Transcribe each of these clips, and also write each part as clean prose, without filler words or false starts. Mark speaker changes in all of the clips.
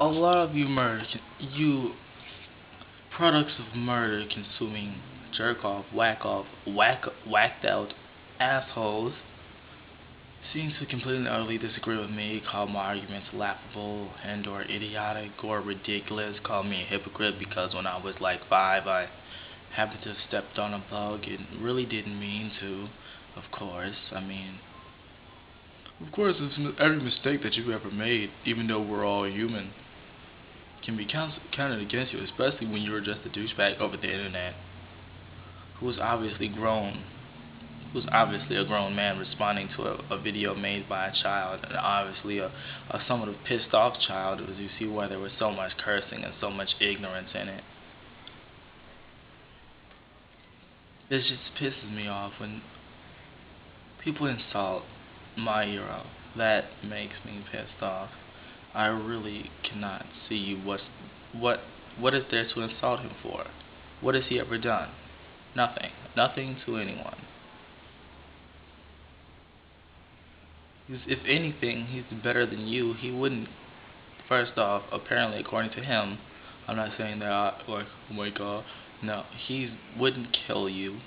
Speaker 1: a lot of you products of murder consuming jerk whacked out assholes seem to completely and utterly disagree with me, call my arguments laughable and or idiotic or ridiculous, call me a hypocrite because when I was like 5 I happened to have stepped on a bug and really didn't mean to, of course. Of course, every mistake that you've ever made, even though we're all human, can be counted against you, especially when you're just a douchebag over the internet who's obviously a grown man responding to a video made by a child, and obviously a somewhat of pissed off child, as you see why there was so much cursing and so much ignorance in it. It just pisses me off when people insult my hero. That makes me pissed off. I really cannot see what is there to insult him for? What has he ever done? Nothing. Nothing to anyone. If anything, he's better than you. He wouldn't. First off, apparently, according to him, I'm not saying that like, oh my god, no, he wouldn't kill you,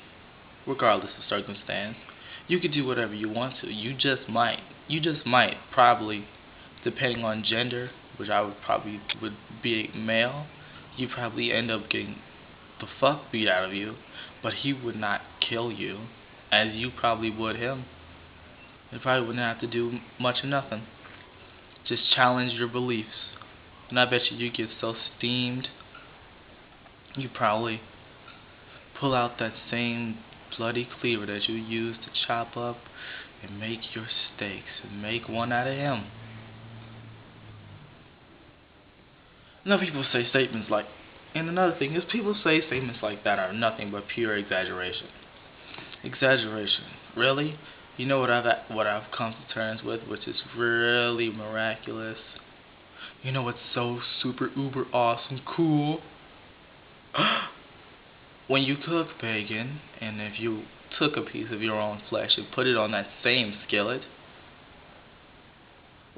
Speaker 1: regardless of circumstance. You could do whatever you want to. You just might. Probably, depending on gender, which I would be a male. You probably end up getting the fuck beat out of you, but he would not kill you, as you probably would him. You probably wouldn't have to do much or nothing. Just challenge your beliefs. And I bet you get so steamed, you probably pull out that same bloody cleaver that you used to chop up and make your steaks and make one out of him. Now people say statements like, and another thing is people say statements like that are nothing but pure exaggeration. Exaggeration. Really? You know what I've come to terms with, which is really miraculous. You know what's so super uber awesome cool? When you cook bacon, and if you took a piece of your own flesh and put it on that same skillet,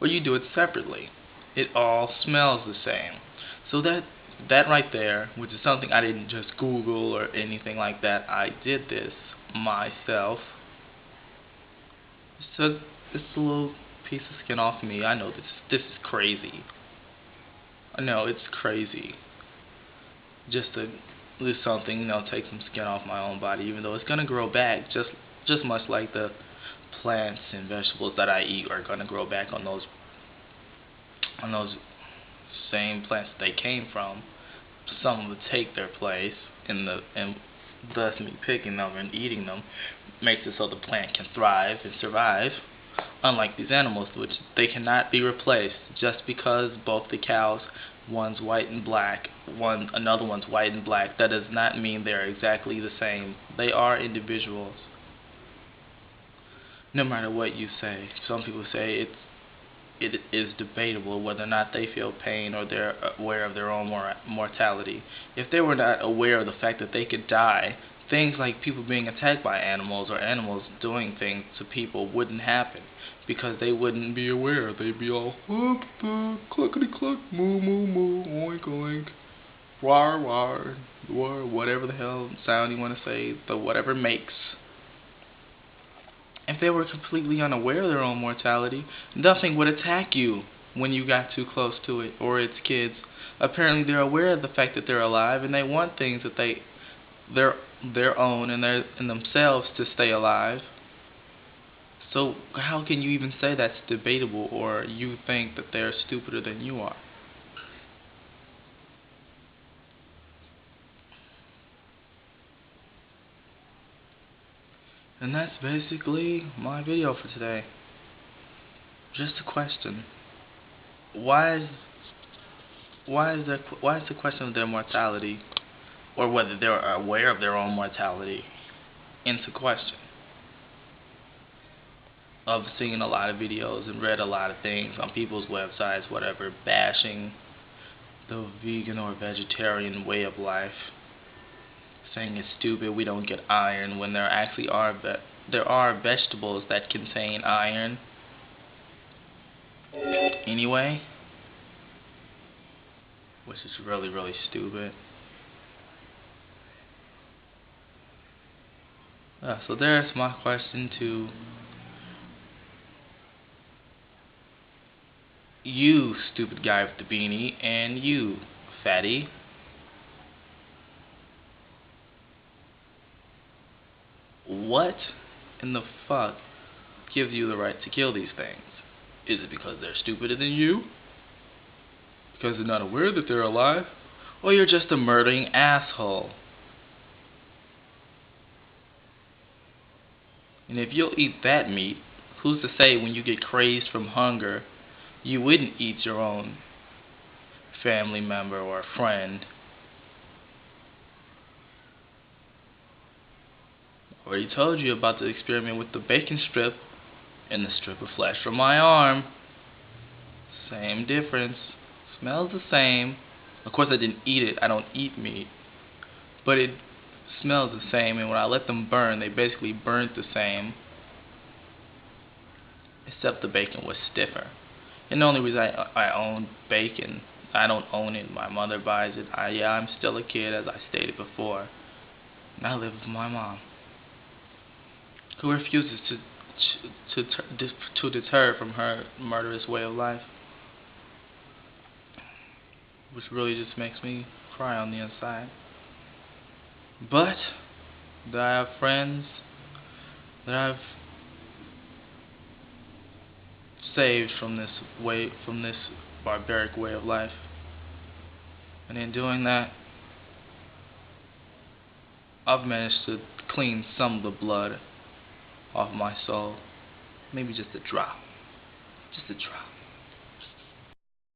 Speaker 1: or you do it separately, it all smells the same. So that right there, which is something I didn't just Google or anything like that, I did this myself. So this little piece of skin off me. I know this is crazy. I know it's crazy. Just to do something, take some skin off my own body, even though it's gonna grow back, just much like the plants and vegetables that I eat are gonna grow back on those same plants that they came from. Some would take their place and thus me picking them and eating them makes it so the plant can thrive and survive. Unlike these animals, which they cannot be replaced just because both the cows, one's white and black, another one's white and black. That does not mean they're exactly the same. They are individuals. No matter what you say, some people say it is debatable whether or not they feel pain or they're aware of their own mortality. If they were not aware of the fact that they could die, things like people being attacked by animals or animals doing things to people wouldn't happen because they wouldn't be aware. They'd be all, cluckety cluck, moo moo moo, oink oink, war war, whatever the hell sound you want to say, the whatever makes. If they were completely unaware of their own mortality, nothing would attack you when you got too close to it, or its kids. Apparently they're aware of the fact that they're alive, and they want things that their own and themselves to stay alive. So how can you even say that's debatable, or you think that they're stupider than you are? And that's basically my video for today. Just a question. Why is the question of their mortality, or whether they're aware of their own mortality, into question? I've seen a lot of videos and read a lot of things on people's websites, whatever, bashing the vegan or vegetarian way of life, saying it's stupid we don't get iron when there actually are vegetables that contain iron. Anyway, which is really, really stupid. So there's my question to you, stupid guy with the beanie, and you, fatty. What in the fuck gives you the right to kill these things? Is it because they're stupider than you? Because they're not aware that they're alive? Or you're just a murdering asshole? And if you'll eat that meat, who's to say when you get crazed from hunger, you wouldn't eat your own family member or friend? I already told you about the experiment with the bacon strip and the strip of flesh from my arm. Same difference. Smells the same. Of course I didn't eat it. I don't eat meat. But it smells the same, and when I let them burn, they basically burnt the same. Except the bacon was stiffer. And the only reason I own bacon, I don't own it. My mother buys it. I'm still a kid, as I stated before. And I live with my mom, who refuses to deter from her murderous way of life, which really just makes me cry on the inside. But that I have friends that I've saved from this barbaric way of life, and in doing that, I've managed to clean some of the blood off my soul. Maybe just a drop. Just a drop.